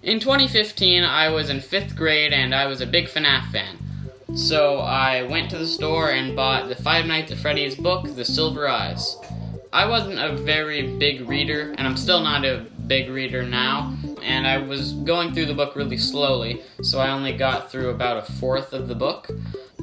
In 2015, I was in 5th grade and I was a big FNaF fan. So I went to the store and bought the Five Nights at Freddy's book, The Silver Eyes. I wasn't a very big reader, and I'm still not a big reader now, and I was going through the book really slowly, so I only got through about a fourth of the book.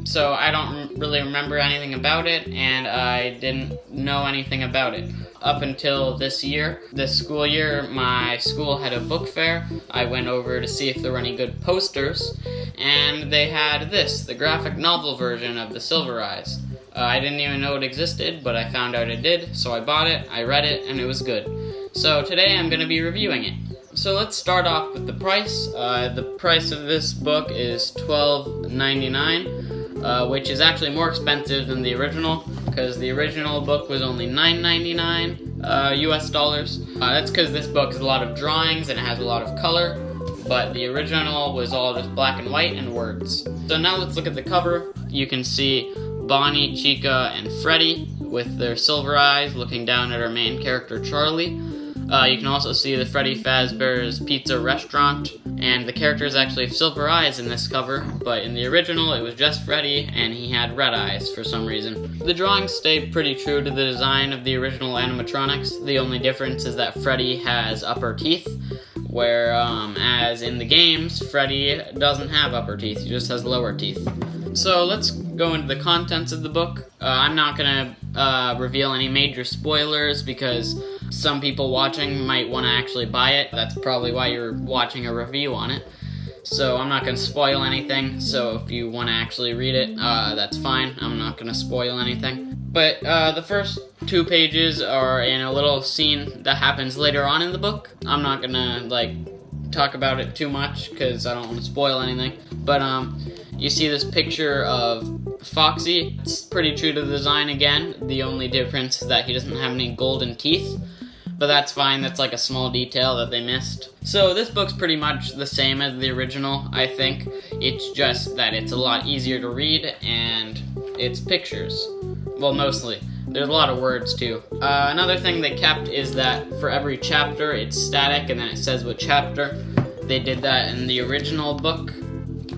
So I don't really remember anything about it, and I didn't know anything about it. Up until this school year, my school had a book fair. I went over to see if there were any good posters, and they had this, the graphic novel version of The Silver Eyes. I didn't even know it existed, but I found out it did, so I bought it, I read it, and it was good. So today I'm going to be reviewing it. So let's start off with the price. The price of this book is $12.99, which is actually more expensive than the original, because the original book was only $9.99 US dollars. That's because this book is a lot of drawings and it has a lot of color, but the original was all just black and white and words. So now let's look at the cover. You can see Bonnie, Chica, and Freddy with their silver eyes looking down at our main character Charlie. You can also see the Freddy Fazbear's Pizza restaurant, and the characters actually have silver eyes in this cover, but in the original it was just Freddy and he had red eyes for some reason. The drawings stay pretty true to the design of the original animatronics. The only difference is that Freddy has upper teeth, where as in the games, Freddy doesn't have upper teeth, he just has lower teeth. So let's go into the contents of the book. I'm not going to reveal any major spoilers because some people watching might want to actually buy it. That's probably why you're watching a review on it. So I'm not going to spoil anything, so if you want to actually read it, that's fine. I'm not going to spoil anything. But the first 2 pages are in a little scene that happens later on in the book. I'm not going to talk about it too much because I don't want to spoil anything. But you see this picture of Foxy. It's pretty true to the design again. The only difference is that he doesn't have any golden teeth. But that's fine, that's like a small detail that they missed. So this book's pretty much the same as the original, I think. It's just that it's a lot easier to read and it's pictures. Well, mostly. There's a lot of words too. Another thing they kept is that for every chapter it's static and then it says what chapter. They did that in the original book,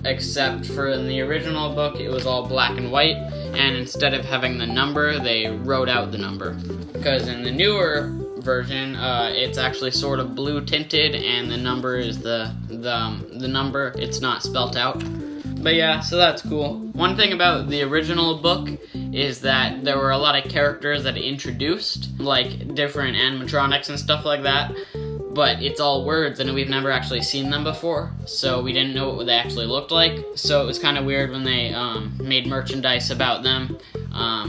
except for in the original book it was all black and white, and instead of having the number, they wrote out the number. Because in the newer version, it's actually sort of blue tinted, and the number is the number. It's not spelt out. But yeah, so that's cool. One thing about the original book is that there were a lot of characters that it introduced, like different animatronics and stuff like that. But it's all words, and we've never actually seen them before, so we didn't know what they actually looked like. So it was kind of weird when they made merchandise about them.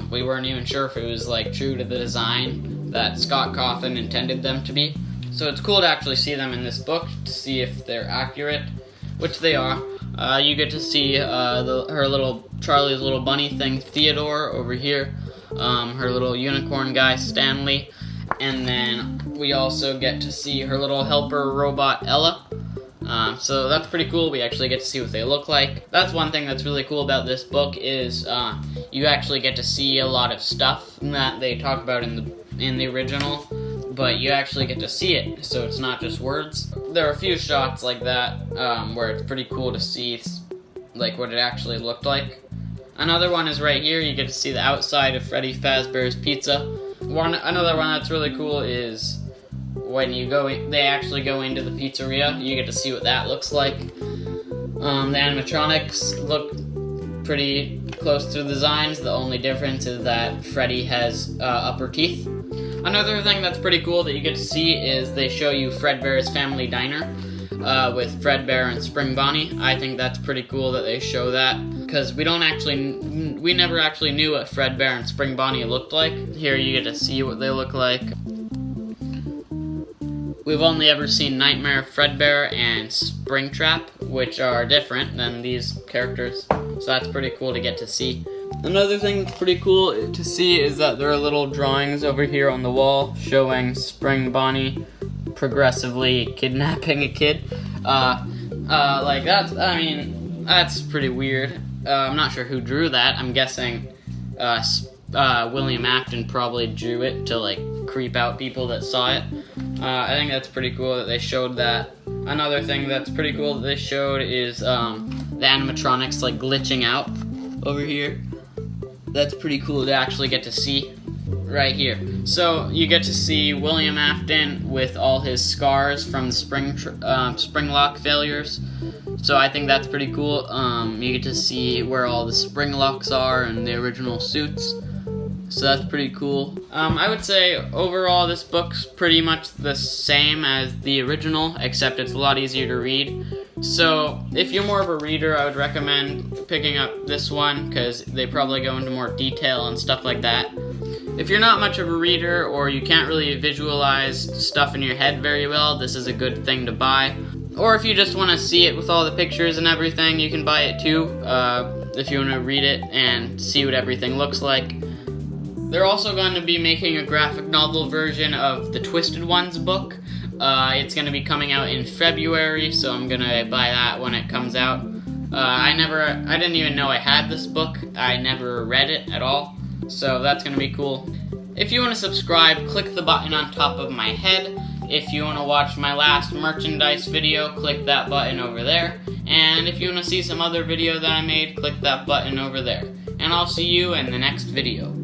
We weren't even sure if it was true to the design that Scott Cawthon intended them to be. So it's cool to actually see them in this book to see if they're accurate, which they are. You get to see Charlie's little bunny thing, Theodore, over here. Her little unicorn guy, Stanley. And then we also get to see her little helper robot, Ella. So that's pretty cool. We actually get to see what they look like. That's one thing that's really cool about this book is you actually get to see a lot of stuff that they talk about in the original, but you actually get to see it, so it's not just words. There are a few shots like that where it's pretty cool to see what it actually looked like. Another one is right here. You get to see the outside of Freddy Fazbear's Pizza. Another one that's really cool is when they actually go into the pizzeria. You get to see what that looks like. The animatronics look pretty close to the designs. The only difference is that Freddy has upper teeth. Another thing that's pretty cool that you get to see is they show you Fredbear's Family Diner with Fredbear and Spring Bonnie. I think that's pretty cool that they show that, because we never actually knew what Fredbear and Spring Bonnie looked like. Here you get to see what they look like. We've only ever seen Nightmare Fredbear and Springtrap, which are different than these characters, so that's pretty cool to get to see. Another thing that's pretty cool to see is that there are little drawings over here on the wall showing Spring Bonnie progressively kidnapping a kid. That's pretty weird. I'm not sure who drew that. I'm guessing William Afton probably drew it to creep out people that saw it. I think that's pretty cool that they showed that. Another thing that's pretty cool that they showed is the animatronics like glitching out over here. That's pretty cool to actually get to see right here. So you get to see William Afton with all his scars from the spring lock failures. So I think that's pretty cool. You get to see where all the spring locks are and the original suits. So that's pretty cool. I would say overall this book's pretty much the same as the original, except it's a lot easier to read. So if you're more of a reader, I would recommend picking up this one because they probably go into more detail and stuff like that. If you're not much of a reader or you can't really visualize stuff in your head very well, this is a good thing to buy. Or if you just want to see it with all the pictures and everything, you can buy it too, if you want to read it and see what everything looks like. They're also going to be making a graphic novel version of the Twisted Ones book. It's going to be coming out in February, so I'm going to buy that when it comes out. I didn't even know I had this book. I never read it at all, so that's going to be cool. If you want to subscribe, click the button on top of my head. If you want to watch my last merchandise video, click that button over there. And if you want to see some other video that I made, click that button over there. And I'll see you in the next video.